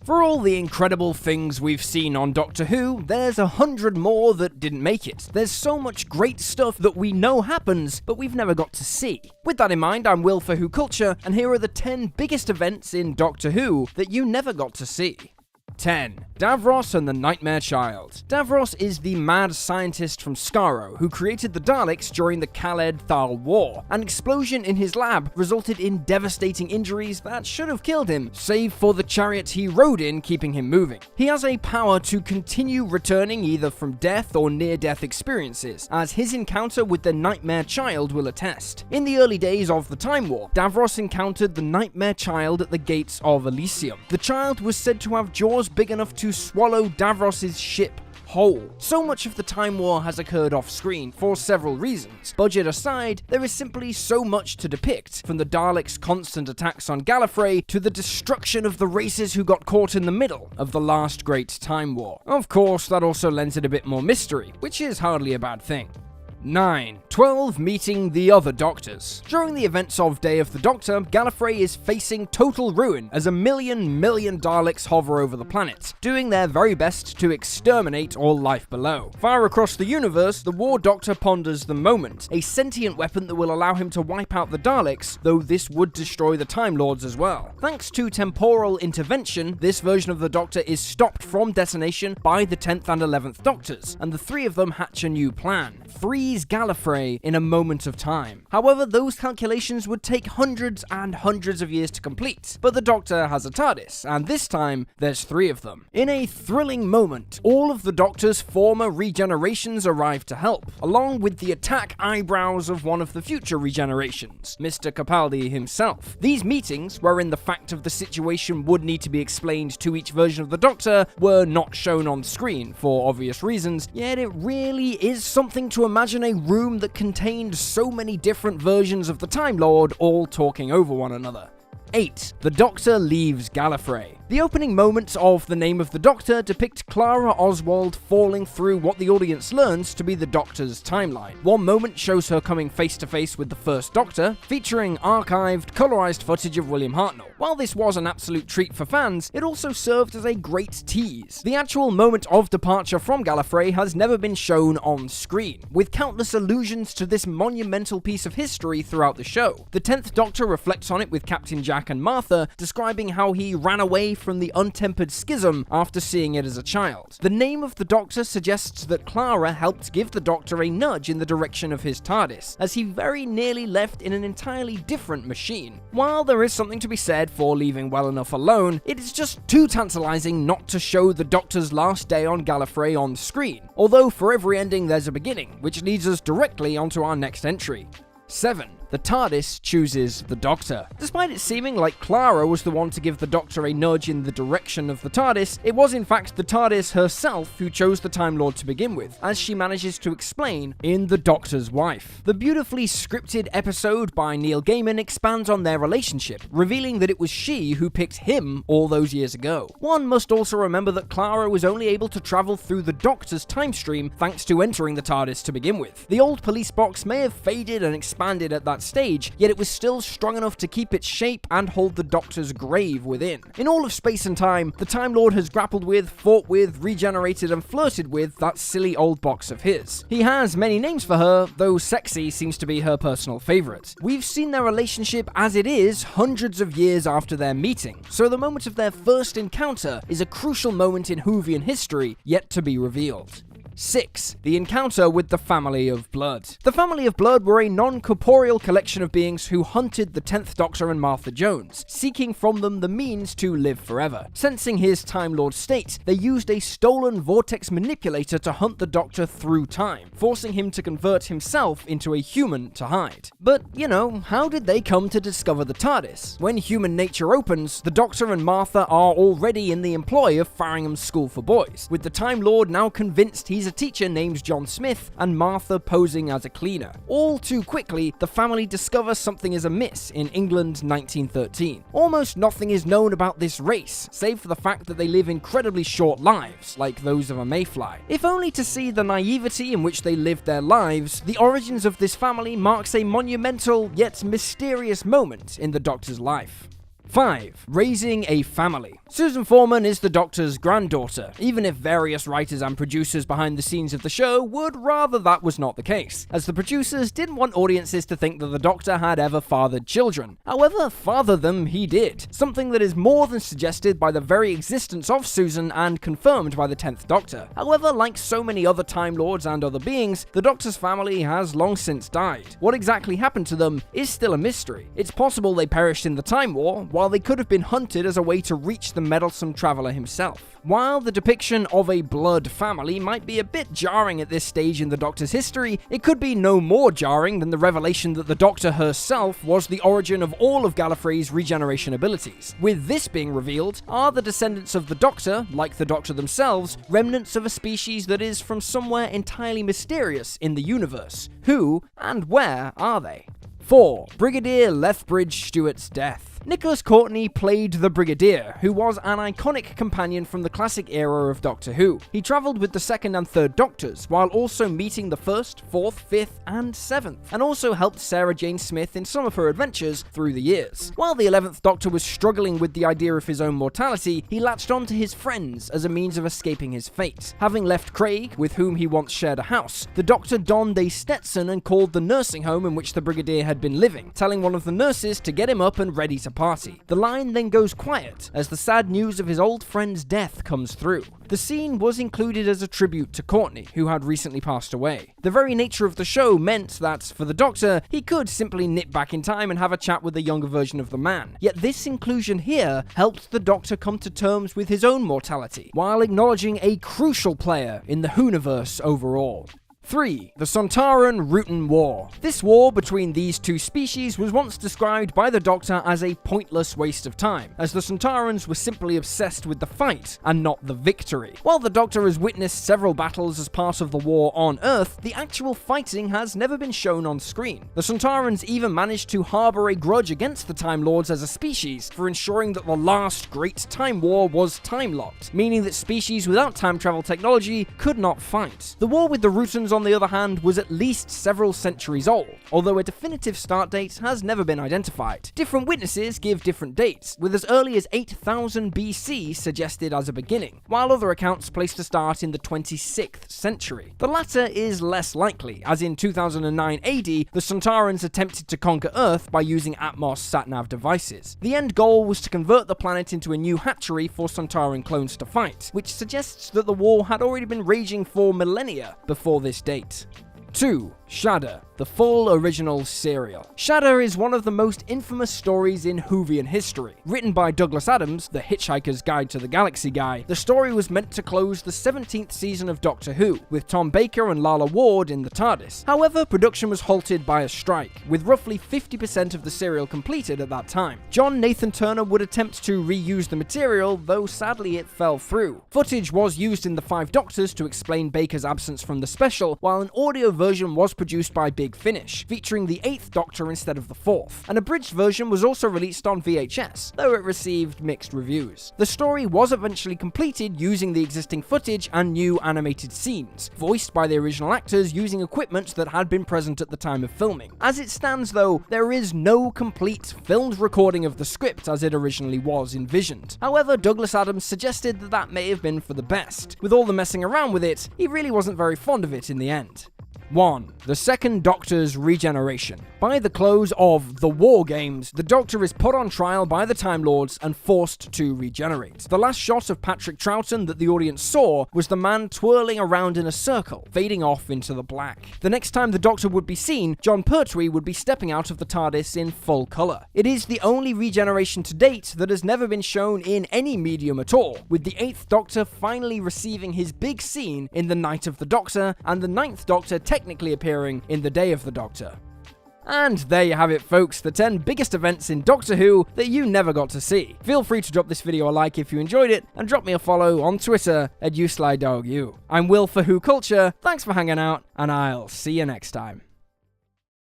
For all the incredible things we've seen on Doctor Who, there's 100 more that didn't make it. There's so much great stuff that we know happens, but we've never got to see. With that in mind, I'm Will for Who Culture, and here are the 10 biggest events in Doctor Who that you never got to see. 10. Davros and the Nightmare Child. Davros is the mad scientist from Skaro who created the Daleks during the Khaled-Thal War. An explosion in his lab resulted in devastating injuries that should have killed him, save for the chariot he rode in keeping him moving. He has a power to continue returning either from death or near-death experiences, as his encounter with the Nightmare Child will attest. In the early days of the Time War, Davros encountered the Nightmare Child at the gates of Elysium. The child was said to have jaws big enough to swallow Davros' ship whole. So much of the Time War has occurred off screen for several reasons. Budget aside, there is simply so much to depict, from the Daleks' constant attacks on Gallifrey to the destruction of the races who got caught in the middle of the last great Time War. Of course, that also lends it a bit more mystery, which is hardly a bad thing. 9. 12 meeting the other Doctors. During the events of Day of the Doctor, Gallifrey is facing total ruin as a million Daleks hover over the planet, doing their very best to exterminate all life below. Far across the universe, the War Doctor ponders the moment, a sentient weapon that will allow him to wipe out the Daleks, though this would destroy the Time Lords as well. Thanks to temporal intervention, this version of the Doctor is stopped from detonation by the 10th and 11th Doctors, and the three of them hatch a new plan. Freeze Gallifrey in a moment of time. However, those calculations would take hundreds and hundreds of years to complete, but the Doctor has a TARDIS, and this time there's 3 of them. In a thrilling moment, all of the Doctor's former regenerations arrive to help, along with the attack eyebrows of one of the future regenerations, Mr. Capaldi himself. These meetings, wherein the fact of the situation would need to be explained to each version of the Doctor, were not shown on screen for obvious reasons, yet it really is something to imagine a room that contained so many different versions of the Time Lord all talking over one another. 8. The Doctor leaves Gallifrey. The opening moments of The Name of the Doctor depict Clara Oswald falling through what the audience learns to be the Doctor's timeline. One moment shows her coming face to face with the First Doctor, featuring archived, colorized footage of William Hartnell. While this was an absolute treat for fans, it also served as a great tease. The actual moment of departure from Gallifrey has never been shown on screen, with countless allusions to this monumental piece of history throughout the show. The 10th Doctor reflects on it with Captain Jack and Martha, describing how he ran away from the untempered schism after seeing it as a child. The Name of the Doctor suggests that Clara helped give the Doctor a nudge in the direction of his TARDIS, as he very nearly left in an entirely different machine. While there is something to be said for leaving well enough alone, it is just too tantalizing not to show the Doctor's last day on Gallifrey on screen, although for every ending there's a beginning, which leads us directly onto our next entry. 7. The TARDIS chooses the Doctor. Despite it seeming like Clara was the one to give the Doctor a nudge in the direction of the TARDIS, it was in fact the TARDIS herself who chose the Time Lord to begin with, as she manages to explain in The Doctor's Wife. The beautifully scripted episode by Neil Gaiman expands on their relationship, revealing that it was she who picked him all those years ago. One must also remember that Clara was only able to travel through the Doctor's time stream thanks to entering the TARDIS to begin with. The old police box may have faded and expanded at that stage, yet it was still strong enough to keep its shape and hold the Doctor's grave within. In all of space and time, the Time Lord has grappled with, fought with, regenerated and flirted with that silly old box of his. He has many names for her, though sexy seems to be her personal favourite. We've seen their relationship as it is hundreds of years after their meeting, so the moment of their first encounter is a crucial moment in Whovian history yet to be revealed. 6. The encounter with the Family of Blood. The Family of Blood were a non-corporeal collection of beings who hunted the 10th Doctor and Martha Jones, seeking from them the means to live forever. Sensing his Time Lord state, they used a stolen vortex manipulator to hunt the Doctor through time, forcing him to convert himself into a human to hide. But, you know, how did they come to discover the TARDIS? When human nature opens, the Doctor and Martha are already in the employ of Farringham's School for Boys, with the Time Lord now convinced he's a teacher named John Smith and Martha posing as a cleaner. All too quickly, the family discover something is amiss in England 1913. Almost nothing is known about this race, save for the fact that they live incredibly short lives, like those of a mayfly. If only to see the naivety in which they lived their lives, the origins of this family marks a monumental yet mysterious moment in the Doctor's life. 5. Raising a family. Susan Foreman is the Doctor's granddaughter, even if various writers and producers behind the scenes of the show would rather that was not the case, as the producers didn't want audiences to think that the Doctor had ever fathered children. However, father them he did, something that is more than suggested by the very existence of Susan and confirmed by the 10th Doctor. However, like so many other Time Lords and other beings, the Doctor's family has long since died. What exactly happened to them is still a mystery. It's possible they perished in the Time War, while they could have been hunted as a way to reach the meddlesome traveller himself. While the depiction of a blood family might be a bit jarring at this stage in the Doctor's history, it could be no more jarring than the revelation that the Doctor herself was the origin of all of Gallifrey's regeneration abilities. With this being revealed, are the descendants of the Doctor, like the Doctor themselves, remnants of a species that is from somewhere entirely mysterious in the universe? Who and where are they? 4. Brigadier Lethbridge Stewart's death. Nicholas Courtney played the Brigadier, who was an iconic companion from the classic era of Doctor Who. He travelled with the 2nd and 3rd Doctors, while also meeting the 1st, 4th, 5th, and 7th, and also helped Sarah Jane Smith in some of her adventures through the years. While the 11th Doctor was struggling with the idea of his own mortality, he latched on to his friends as a means of escaping his fate. Having left Craig, with whom he once shared a house, the Doctor donned a Stetson and called the nursing home in which the Brigadier had been living, telling one of the nurses to get him up and ready to party. The line then goes quiet as the sad news of his old friend's death comes through. The scene was included as a tribute to Courtney, who had recently passed away. The very nature of the show meant that, for the Doctor, he could simply nip back in time and have a chat with a younger version of the man. Yet this inclusion here helped the Doctor come to terms with his own mortality, while acknowledging a crucial player in the Whoniverse overall. 3. The Sontaran-RUTAN War. This war between these two species was once described by the Doctor as a pointless waste of time, as the Sontarans were simply obsessed with the fight and not the victory. While the Doctor has witnessed several battles as part of the war on Earth, the actual fighting has never been shown on screen. The Sontarans even managed to harbour a grudge against the Time Lords as a species for ensuring that the last great Time War was time-locked, meaning that species without time travel technology could not fight. The war with the Rutans, on the other hand, was at least several centuries old, although a definitive start date has never been identified. Different witnesses give different dates, with as early as 8000 BC suggested as a beginning, while other accounts place the start in the 26th century. The latter is less likely, as in 2009 AD, the Sontarans attempted to conquer Earth by using Atmos sat-nav devices. The end goal was to convert the planet into a new hatchery for Sontaran clones to fight, which suggests that the war had already been raging for millennia before this date. 2. SHADA, the full original serial. SHADA is one of the most infamous stories in Whovian history. Written by Douglas Adams, the Hitchhiker's Guide to the Galaxy guy, the story was meant to close the 17th season of Doctor Who, with Tom Baker and Lalla Ward in the TARDIS. However, production was halted by a strike, with roughly 50% of the serial completed at that time. John Nathan Turner would attempt to reuse the material, though sadly it fell through. Footage was used in The Five Doctors to explain Baker's absence from the special, while an audio version was produced by Big Finish, featuring the 8th Doctor instead of the 4th. An abridged version was also released on VHS, though it received mixed reviews. The story was eventually completed using the existing footage and new animated scenes, voiced by the original actors using equipment that had been present at the time of filming. As it stands though, there is no complete filmed recording of the script as it originally was envisioned. However, Douglas Adams suggested that that may have been for the best. With all the messing around with it, he really wasn't very fond of it in the end. 1. The 2nd Doctor's regeneration. By the close of The War Games, the Doctor is put on trial by the Time Lords and forced to regenerate. The last shot of Patrick Troughton that the audience saw was the man twirling around in a circle, fading off into the black. The next time the Doctor would be seen, John Pertwee would be stepping out of the TARDIS in full colour. It is the only regeneration to date that has never been shown in any medium at all, with the 8th Doctor finally receiving his big scene in The Night of the Doctor, and the 9th Doctor technically appearing in The Day of the Doctor. And there you have it, folks, the 10 biggest events in Doctor Who that you never got to see. Feel free to drop this video a like if you enjoyed it, and drop me a follow on Twitter @YouSlyDogU. I'm Will for Who Culture, thanks for hanging out, and I'll see you next time.